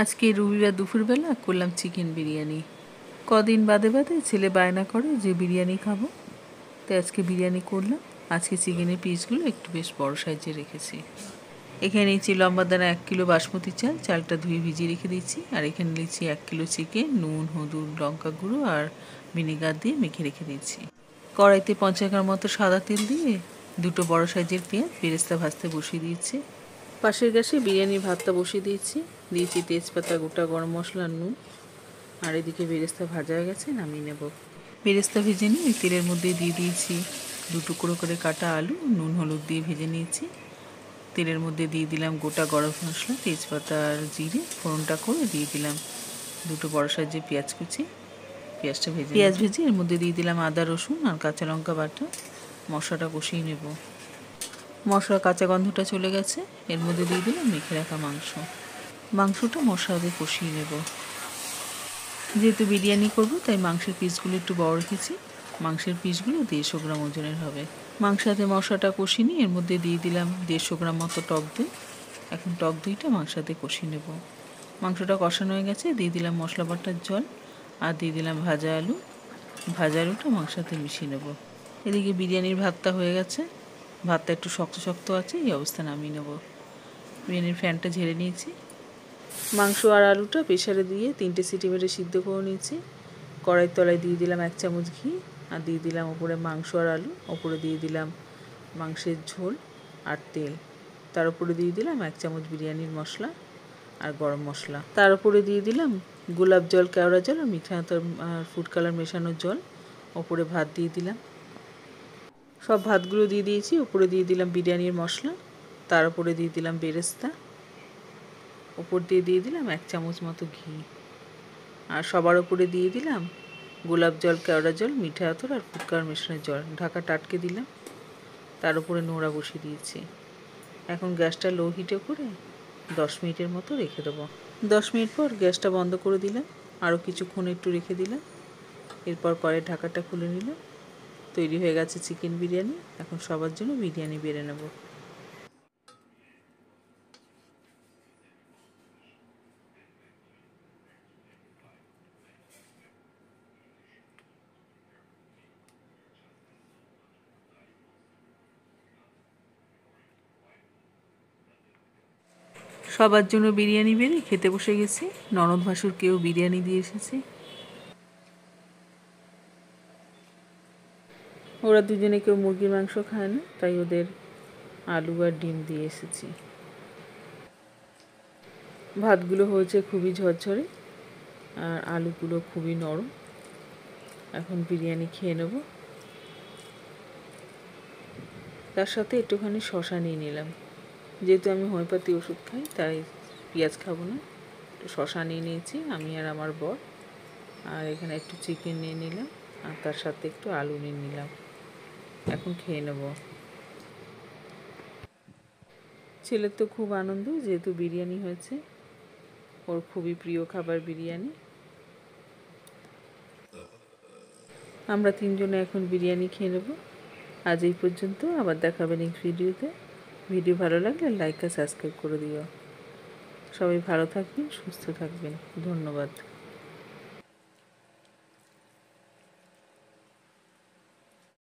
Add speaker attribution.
Speaker 1: আজকে রবিবার দুপুরবেলা করলাম চিকেন বিরিয়ানি। কদিন বাদে বাদে ছেলে বায়না করে যে বিরিয়ানি খাবো, তাই আজকে বিরিয়ানি করলাম। আজকে চিকেনের পিসগুলো একটু বেশ বড় সাইজে রেখেছি। এখানে নিয়েছি লম্বা দানা 1 কিলো বাসমতি চাল, চালটা ধুয়ে ভিজিয়ে রেখে দিচ্ছি। আর এখানে নিয়েছি 1 কিলো চিকেন, নুন, হলুদ, লঙ্কা গুঁড়ো আর ভিনেগার দিয়ে মেখে রেখে দিচ্ছি। কড়াইতে 50 গ্রাম মতো সাদা তেল দিয়ে 2টো বড় সাইজের পেঁয়াজ বেরেস্তা ভাজতে বসিয়ে দিয়েছি। পাশের গ্যাসে বিরিয়ানির ভাতটা বসিয়ে দিয়েছি। তেজপাতা, গোটা গরম মশলা, নুন। আর এদিকে বেরেস্তা ভাজা হয়ে গেছে, নামিয়ে নেব। বেরেস্তা ভেজে নিয়ে তেলের মধ্যে দিয়ে দিয়েছি 2 টুকরো করে কাটা আলু, নুন হলুদ দিয়ে ভেজে নিয়েছি। তেলের মধ্যে দিয়ে দিলাম গোটা গরম মশলা, তেজপাতা আর জিরে। ফোড়নটা করে দিয়ে দিলাম 2টো বড় সাইজের পেঁয়াজ কুচি। পেঁয়াজটা ভেজে এর মধ্যে দিয়ে দিলাম আদা, রসুন আর কাঁচা লঙ্কা বাটা। মশলাটা কষিয়ে নেব। মশলার কাঁচা গন্ধটা চলে গেছে, এর মধ্যে দিয়ে দিলাম মেখে রাখা মাংসটা মশলা দিয়ে কষিয়ে নেব। যেহেতু বিরিয়ানি করব তাই মাংসের পিসগুলো একটু বড় রেখেছি। মাংসের পিসগুলো 150 গ্রাম ওজনের হবে। মাংসতে মশলাটা কষিয়ে নিয়ে এর মধ্যে দিয়ে দিলাম 150 গ্রাম মতো টক দই। এখন টক দইটা মাংসতে কষিয়ে নেব। মাংসটা কষানো হয়ে গেছে, দিয়ে দিলাম মশলা বাটার জল আর দিয়ে দিলাম ভাজা আলুটা মাংসতে মিশিয়ে নেব। এদিকে বিরিয়ানির ভাতটা হয়ে গেছে। ভাতটা একটু শক্ত শক্ত আছে, এই অবস্থা নামিয়ে নেব। বিরিয়ানির ফ্যানটা ঝেড়ে নিয়েছি। মাংস আর আলুটা প্রেসারে দিয়ে 3টে সিটি মেরে সিদ্ধ করে নিয়েছি। কড়াইয়ের তলায় দিয়ে দিলাম 1 চামচ ঘি আর দিয়ে দিলাম ওপরে মাংস আর আলু। ওপরে দিয়ে দিলাম মাংসের ঝোল আর তেল। তার উপরে দিয়ে দিলাম 1 চামচ বিরিয়ানির মশলা আর গরম মশলা। তার উপরে দিয়ে দিলাম গোলাপ জল, কেওড়া জল আর মিঠা আতর আর ফুড কালার মেশানো জল। ওপরে ভাত দিয়ে দিলাম। সব ভাতগুলো দিয়ে দিয়েছি। উপরে দিয়ে দিলাম বিরিয়ানির মশলা, তার উপরে দিয়ে দিলাম বেরেস্তা, উপর দিয়ে দিলাম 1 চামচ মতো ঘি। আর সবার উপরে দিয়ে দিলাম গোলাপ জল, কেওড়া জল, মিঠা আতর আর ফুড কালার মেশানো জল। ঢাকাটা আটকে দিলাম। তার উপরে নোড়া বসিয়ে দিয়েছি। এখন গ্যাসটা লো হিটে করে 10 মিনিটের মতো রেখে দেবো। 10 মিনিট পর গ্যাসটা বন্ধ করে দিলাম। আরও কিছুক্ষণ একটু রেখে দিলাম। এরপর কড়াইয়ের ঢাকাটা খুলে নিলাম। তৈরি হয়ে গেছে চিকেন বিরিয়ানি। এখন সবার জন্য বিরিয়ানি বেড়ে নেব। সবার জন্য বিরিয়ানি বেড়ে খেতে বসে গেছি। ননদ ভাসুরকেও বিরিয়ানি দিয়ে এসেছি। ওরা দুজনে কেউ মুরগির মাংস খায় না, তাই ওদের আলু আর ডিম দিয়ে এসেছি। ভাতগুলো হয়েছে খুবই ঝরঝরে আর আলুগুলো খুবই নরম। এখন বিরিয়ানি খেয়ে নেব। তার সাথে একটুখানি শশা নিয়ে নিলাম। যেহেতু আমি হোমিওপ্যাথি ওষুধ খাই তাই পেঁয়াজ খাবো না, একটু শশা নিয়ে নিয়েছি আমি আর আমার বর। আর এখানে একটু চিকেন নিয়ে নিলাম আর তার সাথে একটু আলু নিয়ে নিলাম। এখন খেয়ে নেব। ছেলের তো খুব আনন্দ, যেহেতু বিরিয়ানি হয়েছে। ওর খুবই প্রিয় খাবার বিরিয়ানি। আমরা 3 জনে এখন বিরিয়ানি খেয়ে নেব। আজ এই পর্যন্ত, আবার দেখাবে নেক্সট ভিডিওতে। ভিডিও ভালো লাগলে লাইক আর সাবস্ক্রাইব করে দিও। সবাই ভালো থাকবেন, সুস্থ থাকবেন। ধন্যবাদ।